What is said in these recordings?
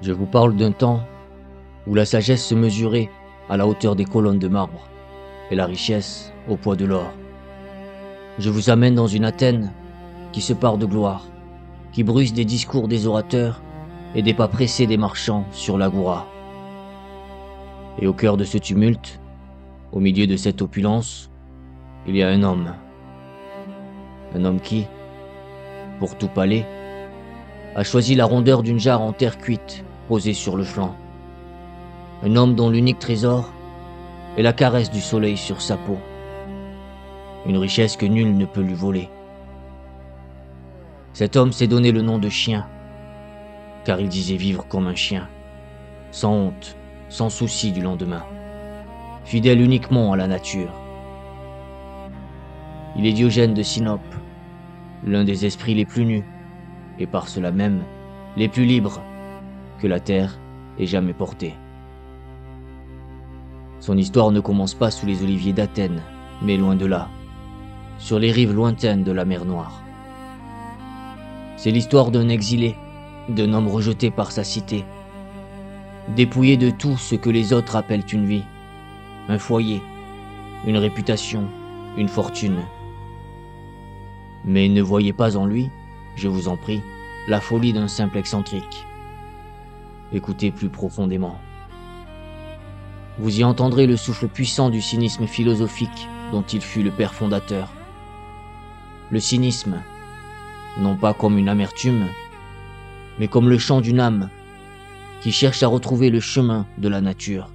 Je vous parle d'un temps où la sagesse se mesurait à la hauteur des colonnes de marbre et la richesse au poids de l'or. Je vous amène dans une Athènes qui se pare de gloire, qui bruise des discours des orateurs et des pas pressés des marchands sur l'agora. Et au cœur de ce tumulte, au milieu de cette opulence, il y a un homme qui, pour tout palais, a choisi la rondeur d'une jarre en terre cuite posée sur le flanc. Un homme dont l'unique trésor est la caresse du soleil sur sa peau. Une richesse que nul ne peut lui voler. Cet homme s'est donné le nom de chien, car il disait vivre comme un chien, sans honte, sans souci du lendemain, fidèle uniquement à la nature. Il est Diogène de Sinope, l'un des esprits les plus nus, et par cela même les plus libres que la terre ait jamais portés. Son histoire ne commence pas sous les oliviers d'Athènes, mais loin de là, sur les rives lointaines de la mer Noire. C'est l'histoire d'un exilé, d'un homme rejeté par sa cité, dépouillé de tout ce que les autres appellent une vie, un foyer, une réputation, une fortune. Mais ne voyez pas en lui, je vous en prie, la folie d'un simple excentrique. Écoutez plus profondément. Vous y entendrez le souffle puissant du cynisme philosophique dont il fut le père fondateur. Le cynisme, non pas comme une amertume, mais comme le chant d'une âme qui cherche à retrouver le chemin de la nature.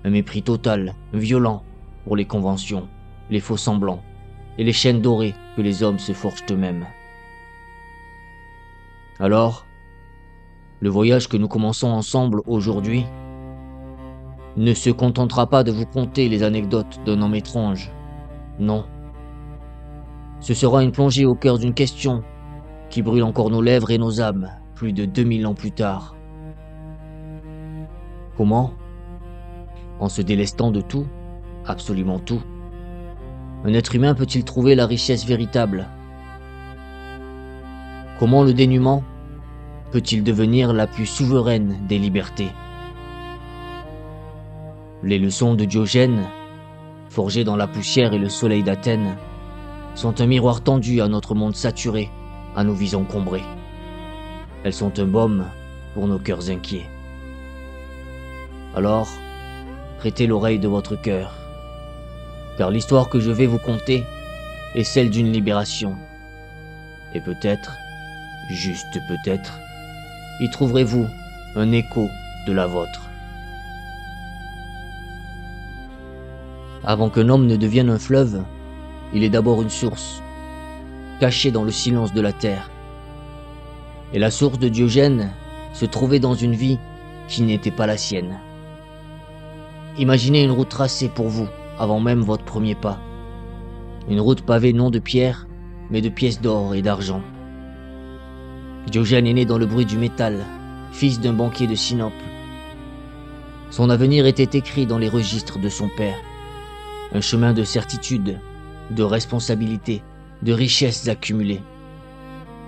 Un mépris total, violent pour les conventions, les faux-semblants et les chaînes dorées que les hommes se forgent eux-mêmes. Alors, le voyage que nous commençons ensemble aujourd'hui ne se contentera pas de vous conter les anecdotes d'un homme étrange. Non. Ce sera une plongée au cœur d'une question qui brûle encore nos lèvres et nos âmes plus de 2000 ans plus tard. Comment, en se délestant de tout, absolument tout, un être humain peut-il trouver la richesse véritable? Comment le dénuement peut-il devenir la plus souveraine des libertés? Les leçons de Diogène, forgées dans la poussière et le soleil d'Athènes, sont un miroir tendu à notre monde saturé, à nos vies encombrées. Elles sont un baume pour nos cœurs inquiets. Alors, prêtez l'oreille de votre cœur, car l'histoire que je vais vous conter est celle d'une libération. Et peut-être, juste peut-être, y trouverez-vous un écho de la vôtre. Avant qu'un homme ne devienne un fleuve, il est d'abord une source, cachée dans le silence de la terre. Et la source de Diogène se trouvait dans une vie qui n'était pas la sienne. Imaginez une route tracée pour vous avant même votre premier pas. Une route pavée non de pierre, mais de pièces d'or et d'argent. Diogène est né dans le bruit du métal, fils d'un banquier de Sinope. Son avenir était écrit dans les registres de son père. Un chemin de certitude, de responsabilité, de richesses accumulées.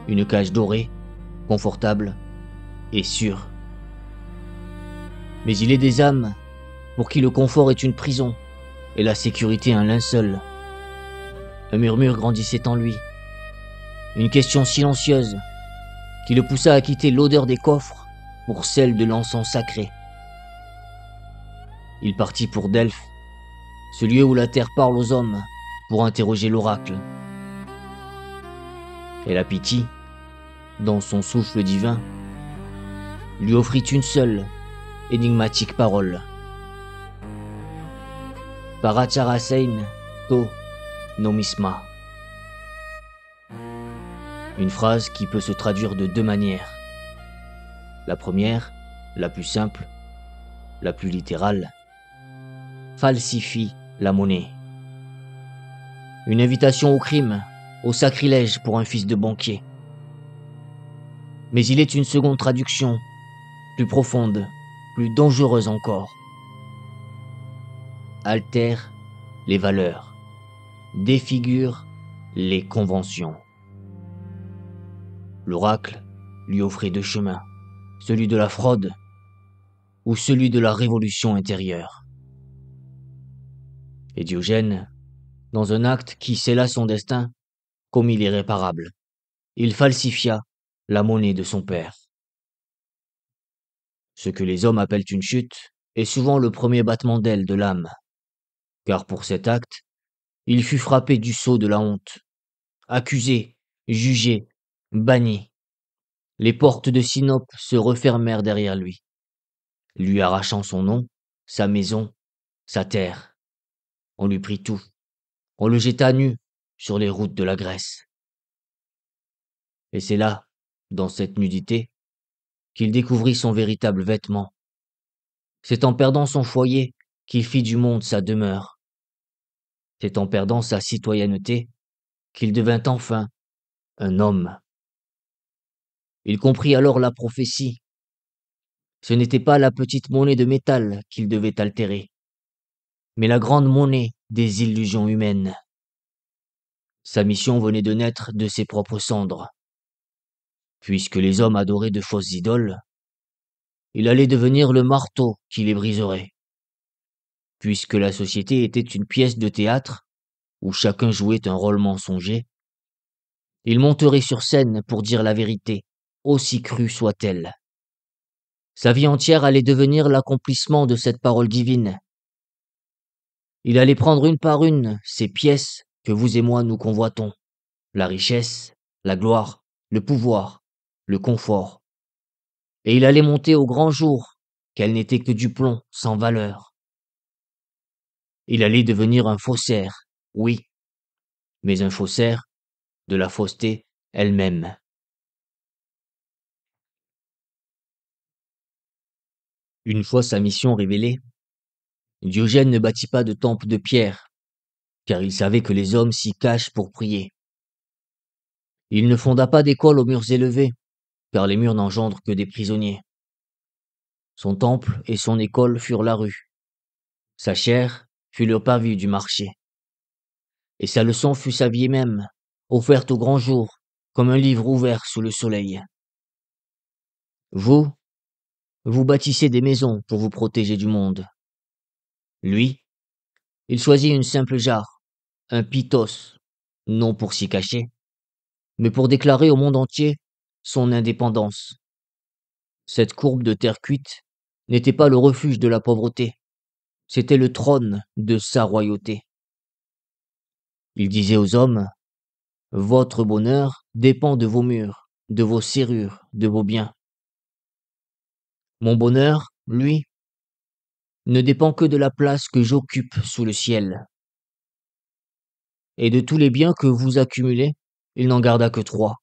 Une cage dorée, confortable et sûre. Mais il est des âmes pour qui le confort est une prison et la sécurité un linceul. Un murmure grandissait en lui, une question silencieuse qui le poussa à quitter l'odeur des coffres pour celle de l'encens sacré. Il partit pour Delphes, ce lieu où la terre parle aux hommes, pour interroger l'oracle. Et la Pythie, dans son souffle divin, lui offrit une seule, énigmatique parole. Paracharasein to nomisma. Une phrase qui peut se traduire de deux manières. La première, la plus simple, la plus littérale, falsifie la monnaie. Une invitation au crime, au sacrilège pour un fils de banquier. Mais il est une seconde traduction, plus profonde, plus dangereuse encore. Altère les valeurs, défigure les conventions. L'oracle lui offrait deux chemins, celui de la fraude ou celui de la révolution intérieure. Et Diogène, dans un acte qui scella son destin, commit l'irréparable. Il falsifia la monnaie de son père. Ce que les hommes appellent une chute est souvent le premier battement d'aile de l'âme, car pour cet acte, il fut frappé du sceau de la honte, accusé, jugé, banni. Les portes de Sinope se refermèrent derrière lui arrachant son nom, sa maison, sa terre. On lui prit tout. On le jeta nu sur les routes de la Grèce. Et c'est là, dans cette nudité, qu'il découvrit son véritable vêtement. C'est en perdant son foyer qu'il fit du monde sa demeure. C'est en perdant sa citoyenneté qu'il devint enfin un homme. Il comprit alors la prophétie. Ce n'était pas la petite monnaie de métal qu'il devait altérer, mais la grande monnaie des illusions humaines. Sa mission venait de naître de ses propres cendres. Puisque les hommes adoraient de fausses idoles, il allait devenir le marteau qui les briserait. Puisque la société était une pièce de théâtre, où chacun jouait un rôle mensonger, il monterait sur scène pour dire la vérité, aussi crue soit-elle. Sa vie entière allait devenir l'accomplissement de cette parole divine. Il allait prendre une par une ces pièces que vous et moi nous convoitons. La richesse, la gloire, le pouvoir, le confort. Et il allait monter au grand jour, qu'elle n'était que du plomb sans valeur. Il allait devenir un faussaire, oui, mais un faussaire de la fausseté elle-même. Une fois sa mission révélée, Diogène ne bâtit pas de temple de pierre, car il savait que les hommes s'y cachent pour prier. Il ne fonda pas d'école aux murs élevés, car les murs n'engendrent que des prisonniers. Son temple et son école furent la rue. Sa chair fut le pavé du marché. Et sa leçon fut sa vie même, offerte au grand jour, comme un livre ouvert sous le soleil. Vous, vous bâtissez des maisons pour vous protéger du monde. Lui, il choisit une simple jarre, un pythos, non pour s'y cacher, mais pour déclarer au monde entier son indépendance. Cette courbe de terre cuite n'était pas le refuge de la pauvreté, c'était le trône de sa royauté. Il disait aux hommes, votre bonheur dépend de vos murs, de vos serrures, de vos biens. Mon bonheur, lui, ne dépend que de la place que j'occupe sous le ciel. Et de tous les biens que vous accumulez, il n'en garda que 3.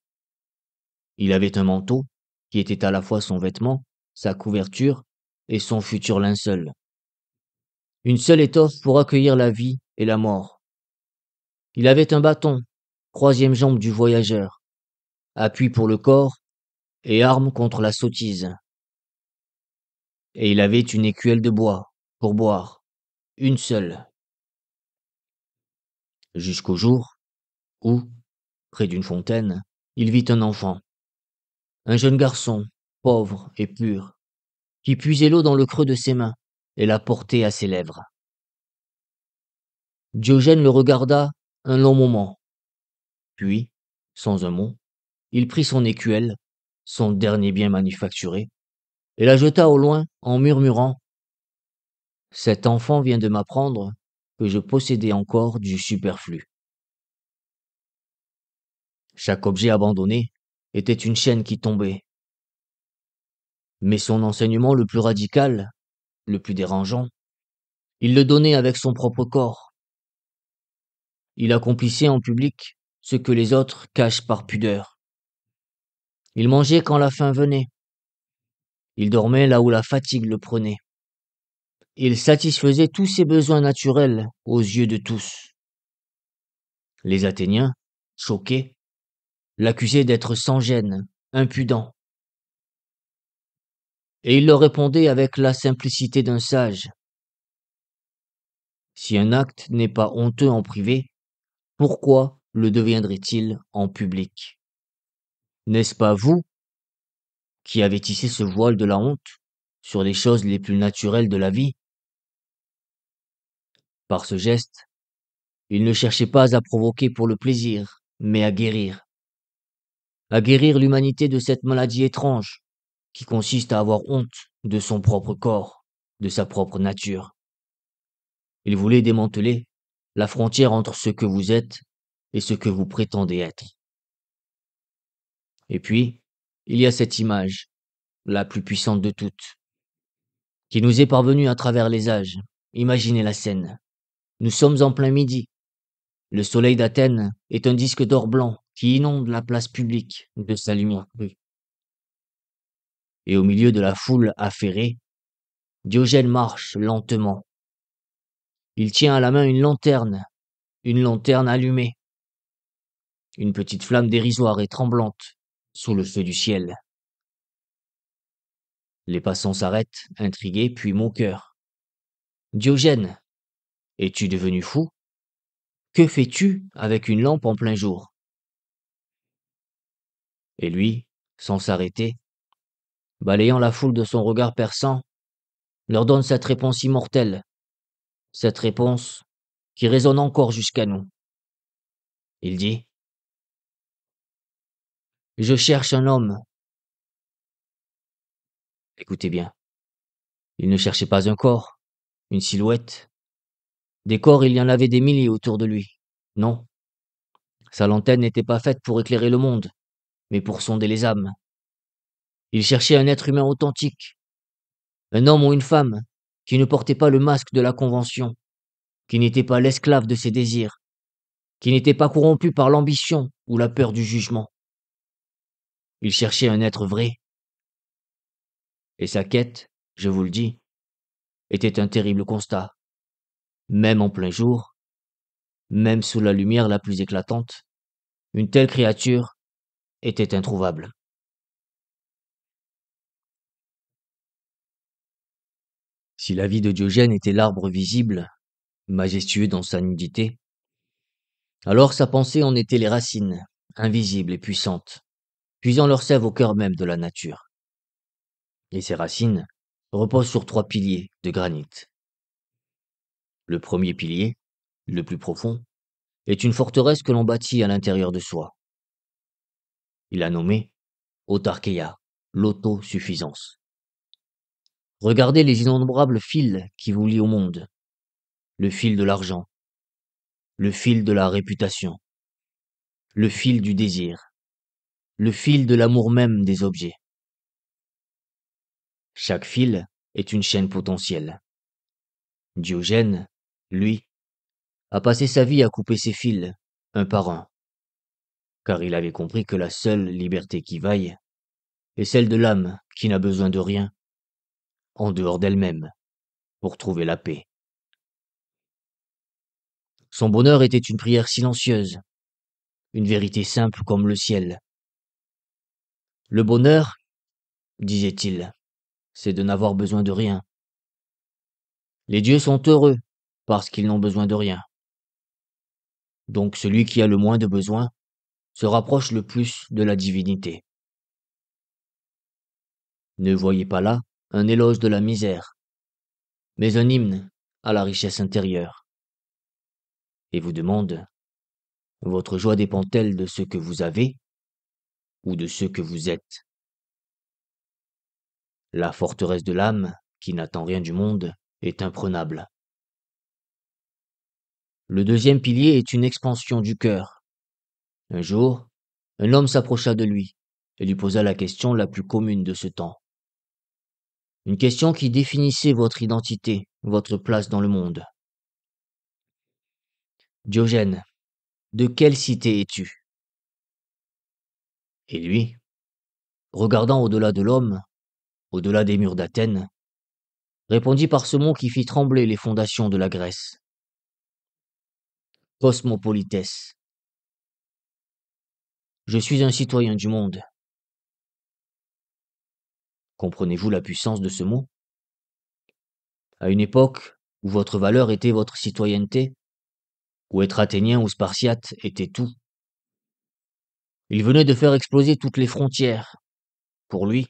Il avait un manteau, qui était à la fois son vêtement, sa couverture et son futur linceul. Une seule étoffe pour accueillir la vie et la mort. Il avait un bâton, 3e jambe du voyageur, appui pour le corps et arme contre la sottise. Et il avait une écuelle de bois, pour boire, une seule. Jusqu'au jour où, près d'une fontaine, il vit un enfant. Un jeune garçon, pauvre et pur, qui puisait l'eau dans le creux de ses mains et la portait à ses lèvres. Diogène le regarda un long moment, puis, sans un mot, il prit son écuelle, son dernier bien manufacturé, et la jeta au loin en murmurant « Cet enfant vient de m'apprendre que je possédais encore du superflu. » Chaque objet abandonné était une chaîne qui tombait. Mais son enseignement le plus radical, le plus dérangeant, il le donnait avec son propre corps. Il accomplissait en public ce que les autres cachent par pudeur. Il mangeait quand la faim venait. Il dormait là où la fatigue le prenait. Il satisfaisait tous ses besoins naturels aux yeux de tous. Les Athéniens, choqués, l'accusaient d'être sans gêne, impudent. Et il leur répondait avec la simplicité d'un sage. Si un acte n'est pas honteux en privé, pourquoi le deviendrait-il en public? N'est-ce pas vous qui avait tissé ce voile de la honte sur les choses les plus naturelles de la vie. Par ce geste, il ne cherchait pas à provoquer pour le plaisir, mais à guérir l'humanité de cette maladie étrange qui consiste à avoir honte de son propre corps, de sa propre nature. Il voulait démanteler la frontière entre ce que vous êtes et ce que vous prétendez être. Et puis, il y a cette image, la plus puissante de toutes, qui nous est parvenue à travers les âges. Imaginez la scène. Nous sommes en plein midi. Le soleil d'Athènes est un disque d'or blanc qui inonde la place publique de sa lumière crue. Et au milieu de la foule affairée, Diogène marche lentement. Il tient à la main une lanterne allumée, une petite flamme dérisoire et tremblante sous le feu du ciel. Les passants s'arrêtent, intrigués, puis moqueurs. Diogène, es-tu devenu fou? Que fais-tu avec une lampe en plein jour? Et lui, sans s'arrêter, balayant la foule de son regard perçant, leur donne cette réponse immortelle, cette réponse qui résonne encore jusqu'à nous. Il dit, je cherche un homme. Écoutez bien, il ne cherchait pas un corps, une silhouette. Des corps, il y en avait des milliers autour de lui. Non, sa lanterne n'était pas faite pour éclairer le monde, mais pour sonder les âmes. Il cherchait un être humain authentique, un homme ou une femme qui ne portait pas le masque de la convention, qui n'était pas l'esclave de ses désirs, qui n'était pas corrompu par l'ambition ou la peur du jugement. Il cherchait un être vrai. Et sa quête, je vous le dis, était un terrible constat. Même en plein jour, même sous la lumière la plus éclatante, une telle créature était introuvable. Si la vie de Diogène était l'arbre visible, majestueux dans sa nudité, alors sa pensée en était les racines, invisibles et puissantes, puisant leur sève au cœur même de la nature. Et ces racines reposent sur 3 piliers de granit. Le premier pilier, le plus profond, est une forteresse que l'on bâtit à l'intérieur de soi. Il a nommé autarkeia, l'autosuffisance. Regardez les innombrables fils qui vous lient au monde. Le fil de l'argent, le fil de la réputation, le fil du désir, le fil de l'amour même des objets. Chaque fil est une chaîne potentielle. Diogène, lui, a passé sa vie à couper ces fils, un par un, car il avait compris que la seule liberté qui vaille est celle de l'âme qui n'a besoin de rien, en dehors d'elle-même, pour trouver la paix. Son bonheur était une prière silencieuse, une vérité simple comme le ciel. Le bonheur, disait-il, c'est de n'avoir besoin de rien. Les dieux sont heureux parce qu'ils n'ont besoin de rien. Donc celui qui a le moins de besoin se rapproche le plus de la divinité. Ne voyez pas là un éloge de la misère, mais un hymne à la richesse intérieure. Et vous demande, votre joie dépend-elle de ce que vous avez ou de ce que vous êtes? La forteresse de l'âme, qui n'attend rien du monde, est imprenable. Le deuxième pilier est une expansion du cœur. Un jour, un homme s'approcha de lui et lui posa la question la plus commune de ce temps. Une question qui définissait votre identité, votre place dans le monde. Diogène, de quelle cité es-tu? Et lui, regardant au-delà de l'homme, au-delà des murs d'Athènes, répondit par ce mot qui fit trembler les fondations de la Grèce. Cosmopolites. Je suis un citoyen du monde. Comprenez-vous la puissance de ce mot? À une époque où votre valeur était votre citoyenneté, où être athénien ou spartiate était tout, il venait de faire exploser toutes les frontières. Pour lui,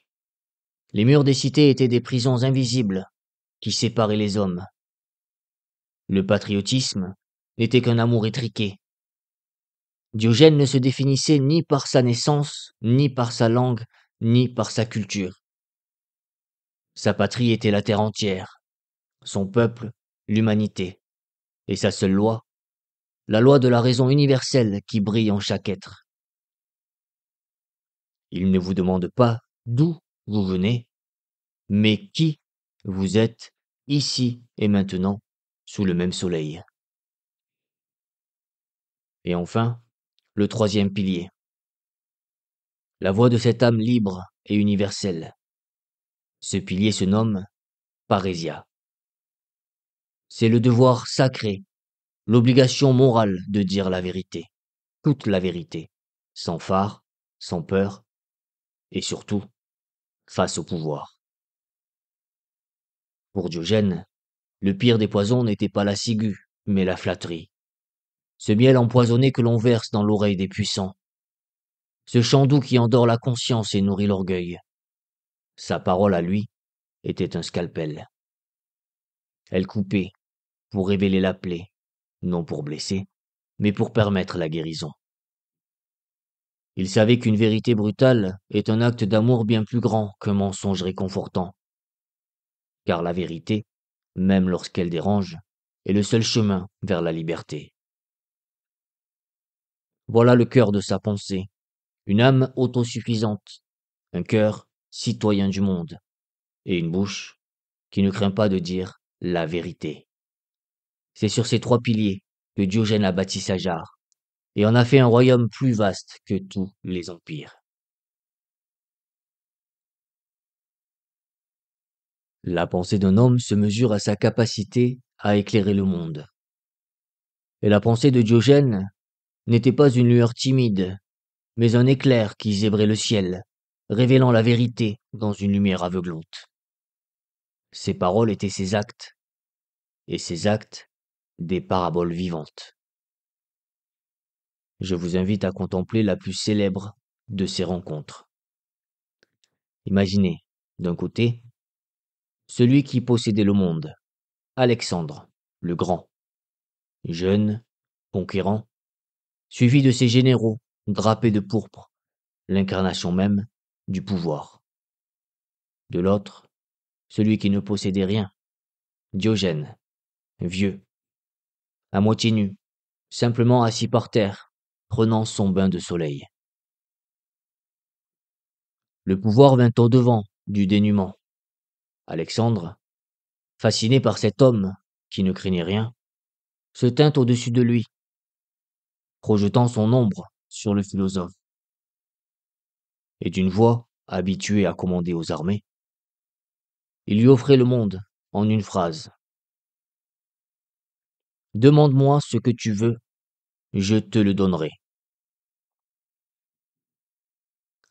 Les murs des cités étaient des prisons invisibles qui séparaient les hommes. Le patriotisme n'était qu'un amour étriqué. Diogène ne se définissait ni par sa naissance, ni par sa langue, ni par sa culture. Sa patrie était la terre entière, son peuple, l'humanité, et sa seule loi, la loi de la raison universelle qui brille en chaque être. Il ne vous demande pas d'où vous venez, mais qui vous êtes ici et maintenant sous le même soleil. Et enfin, le troisième pilier. La voix de cette âme libre et universelle. Ce pilier se nomme parésia. C'est le devoir sacré, l'obligation morale de dire la vérité, toute la vérité, sans phare, sans peur, et surtout, face au pouvoir. Pour Diogène, le pire des poisons n'était pas la ciguë, mais la flatterie. Ce miel empoisonné que l'on verse dans l'oreille des puissants. Ce chant doux qui endort la conscience et nourrit l'orgueil. Sa parole à lui était un scalpel. Elle coupait pour révéler la plaie, non pour blesser, mais pour permettre la guérison. Il savait qu'une vérité brutale est un acte d'amour bien plus grand qu'un mensonge réconfortant. Car la vérité, même lorsqu'elle dérange, est le seul chemin vers la liberté. Voilà le cœur de sa pensée, une âme autosuffisante, un cœur citoyen du monde, et une bouche qui ne craint pas de dire la vérité. C'est sur ces trois piliers que Diogène a bâti sa jarre, et en a fait un royaume plus vaste que tous les empires. La pensée d'un homme se mesure à sa capacité à éclairer le monde. Et la pensée de Diogène n'était pas une lueur timide, mais un éclair qui zébrait le ciel, révélant la vérité dans une lumière aveuglante. Ses paroles étaient ses actes, et ses actes des paraboles vivantes. Je vous invite à contempler la plus célèbre de ces rencontres. Imaginez, d'un côté, celui qui possédait le monde, Alexandre, le Grand, jeune, conquérant, suivi de ses généraux, drapés de pourpre, l'incarnation même du pouvoir. De l'autre, celui qui ne possédait rien, Diogène, vieux, à moitié nu, simplement assis par terre, prenant son bain de soleil. Le pouvoir vint au-devant du dénuement. Alexandre, fasciné par cet homme qui ne craignait rien, se tint au-dessus de lui, projetant son ombre sur le philosophe. Et d'une voix habituée à commander aux armées, il lui offrait le monde en une phrase. Demande-moi ce que tu veux, je te le donnerai.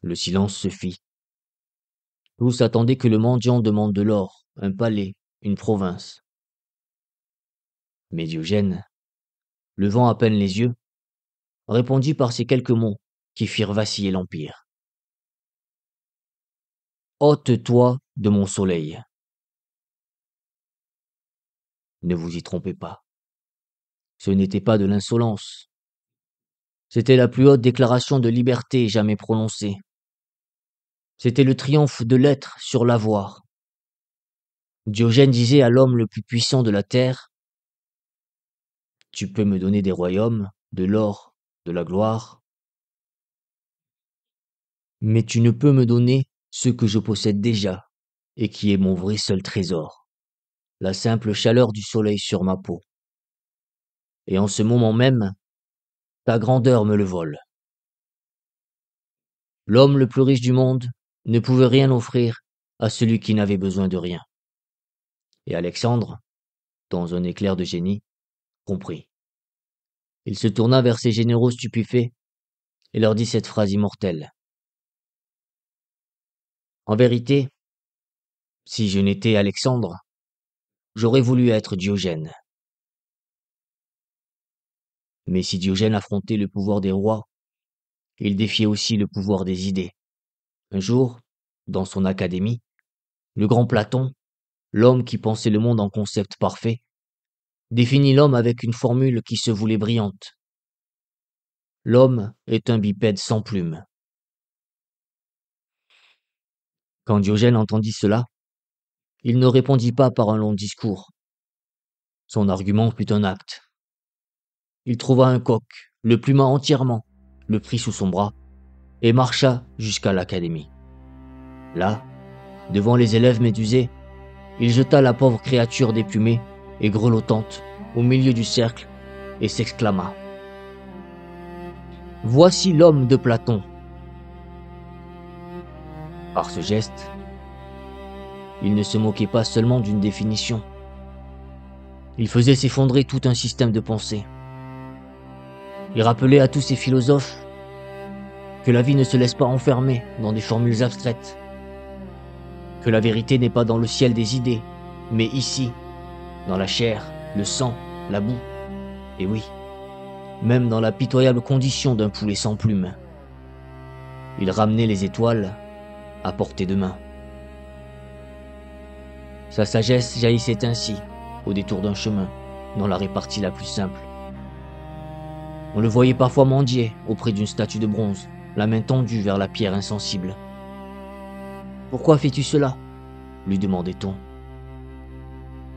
Le silence se fit. Tous attendaient que le mendiant demande de l'or, un palais, une province. Mais Diogène, levant à peine les yeux, répondit par ces quelques mots qui firent vaciller l'Empire. Ôte-toi de mon soleil. Ne vous y trompez pas. Ce n'était pas de l'insolence. C'était la plus haute déclaration de liberté jamais prononcée. C'était le triomphe de l'être sur l'avoir. Diogène disait à l'homme le plus puissant de la terre, « Tu peux me donner des royaumes, de l'or, de la gloire, mais tu ne peux me donner ce que je possède déjà et qui est mon vrai seul trésor, la simple chaleur du soleil sur ma peau. Et en ce moment même, ta grandeur me le vole. » L'homme le plus riche du monde ne pouvait rien offrir à celui qui n'avait besoin de rien. Et Alexandre, dans un éclair de génie, comprit. Il se tourna vers ses généraux stupéfaits et leur dit cette phrase immortelle. En vérité, si je n'étais Alexandre, j'aurais voulu être Diogène. Mais si Diogène affrontait le pouvoir des rois, il défiait aussi le pouvoir des idées. Un jour, dans son académie, Le grand Platon, l'homme qui pensait le monde en concept parfait, définit l'homme avec une formule qui se voulait brillante. L'homme est un bipède sans plumes. Quand Diogène entendit cela, il ne répondit pas par un long discours. Son argument fut un acte. Il trouva un coq, le pluma entièrement, le prit sous son bras et marcha jusqu'à l'académie. Là, devant les élèves médusés, il jeta la pauvre créature déplumée et grelottante au milieu du cercle et s'exclama : « Voici l'homme de Platon !» Par ce geste, il ne se moquait pas seulement d'une définition. Il faisait s'effondrer tout un système de pensée. Il rappelait à tous ces philosophes que la vie ne se laisse pas enfermer dans des formules abstraites, que la vérité n'est pas dans le ciel des idées, mais ici, dans la chair, le sang, la boue, et oui, même dans la pitoyable condition d'un poulet sans plumes. Il ramenait les étoiles à portée de main. Sa sagesse jaillissait ainsi, au détour d'un chemin, dans la répartie la plus simple. On le voyait parfois mendier auprès d'une statue de bronze, la main tendue vers la pierre insensible. « Pourquoi fais-tu cela » lui demandait-on.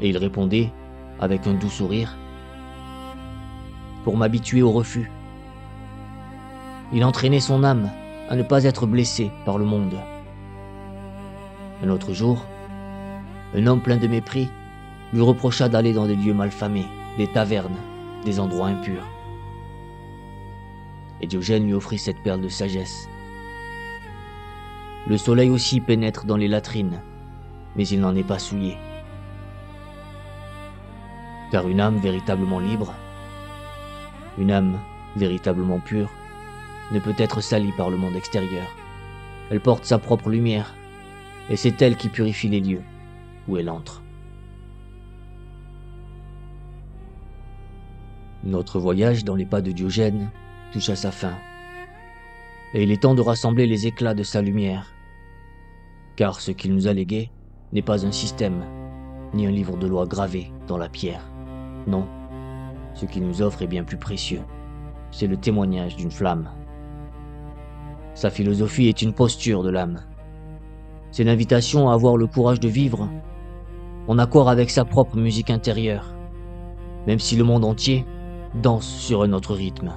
Et il répondait, avec un doux sourire, « Pour m'habituer au refus. » Il entraînait son âme à ne pas être blessé par le monde. Un autre jour, un homme plein de mépris lui reprocha d'aller dans des lieux malfamés, des tavernes, des endroits impurs. Et Diogène lui offrit cette perle de sagesse. Le soleil aussi pénètre dans les latrines, mais il n'en est pas souillé. Car une âme véritablement libre, une âme véritablement pure, ne peut être salie par le monde extérieur. Elle porte sa propre lumière, et c'est elle qui purifie les lieux où elle entre. Notre voyage dans les pas de Diogène touche à sa fin, et il est temps de rassembler les éclats de sa lumière, car ce qu'il nous a légué n'est pas un système, ni un livre de loi gravé dans la pierre. Non, ce qu'il nous offre est bien plus précieux, c'est le témoignage d'une flamme. Sa philosophie est une posture de l'âme. C'est l'invitation à avoir le courage de vivre en accord avec sa propre musique intérieure, même si le monde entier danse sur un autre rythme.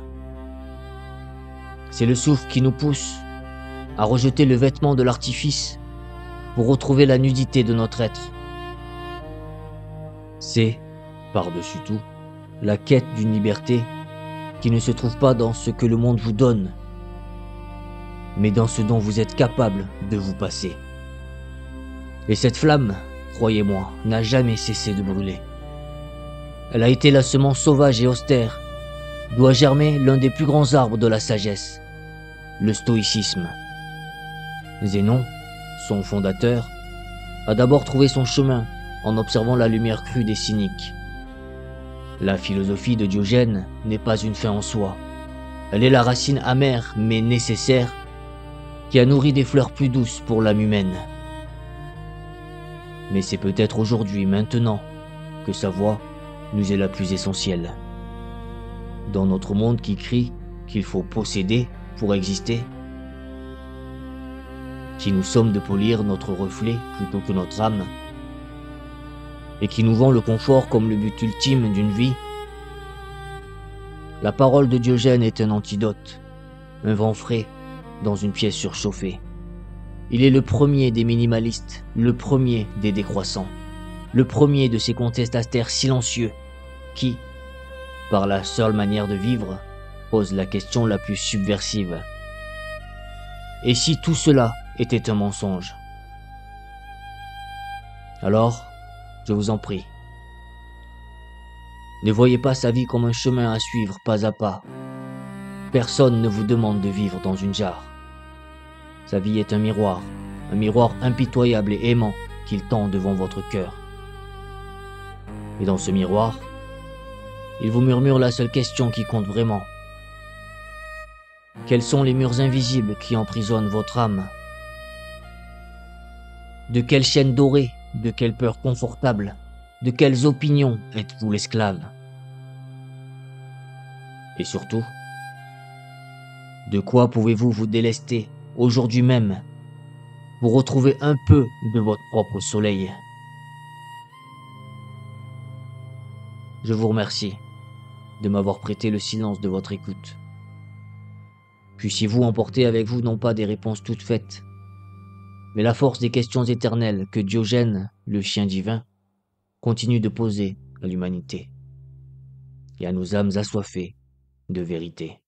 C'est le souffle qui nous pousse à rejeter le vêtement de l'artifice pour retrouver la nudité de notre être. C'est, par-dessus tout, la quête d'une liberté qui ne se trouve pas dans ce que le monde vous donne, mais dans ce dont vous êtes capable de vous passer. Et cette flamme, croyez-moi, n'a jamais cessé de brûler. Elle a été la semence sauvage et austère, d'où a germé l'un des plus grands arbres de la sagesse, le stoïcisme. Zénon, son fondateur, a d'abord trouvé son chemin en observant la lumière crue des cyniques. La philosophie de Diogène n'est pas une fin en soi. Elle est la racine amère mais nécessaire qui a nourri des fleurs plus douces pour l'âme humaine. Mais c'est peut-être aujourd'hui, maintenant, que sa voix nous est la plus essentielle. Dans notre monde qui crie qu'il faut posséder pour exister, qui nous somme de polir notre reflet plutôt que notre âme, et qui nous vend le confort comme le but ultime d'une vie, la parole de Diogène est un antidote, un vent frais dans une pièce surchauffée. Il est le premier des minimalistes, le premier des décroissants, le premier de ces contestataires silencieux qui, par la seule manière de vivre, pose la question la plus subversive. Et si tout cela était un mensonge? Alors, je vous en prie, ne voyez pas sa vie comme un chemin à suivre pas à pas. Personne ne vous demande de vivre dans une jarre. Sa vie est un miroir impitoyable et aimant qu'il tend devant votre cœur. Et dans ce miroir, il vous murmure la seule question qui compte vraiment. Quels sont les murs invisibles qui emprisonnent votre âme? De quelle chaîne dorée, de quelle peur confortable, de quelles opinions êtes-vous l'esclave? Et surtout, de quoi pouvez-vous vous délester aujourd'hui même pour retrouver un peu de votre propre soleil? Je vous remercie de m'avoir prêté le silence de votre écoute. Puissiez-vous emporter avec vous non pas des réponses toutes faites, mais la force des questions éternelles que Diogène, le chien divin, continue de poser à l'humanité et à nos âmes assoiffées de vérité.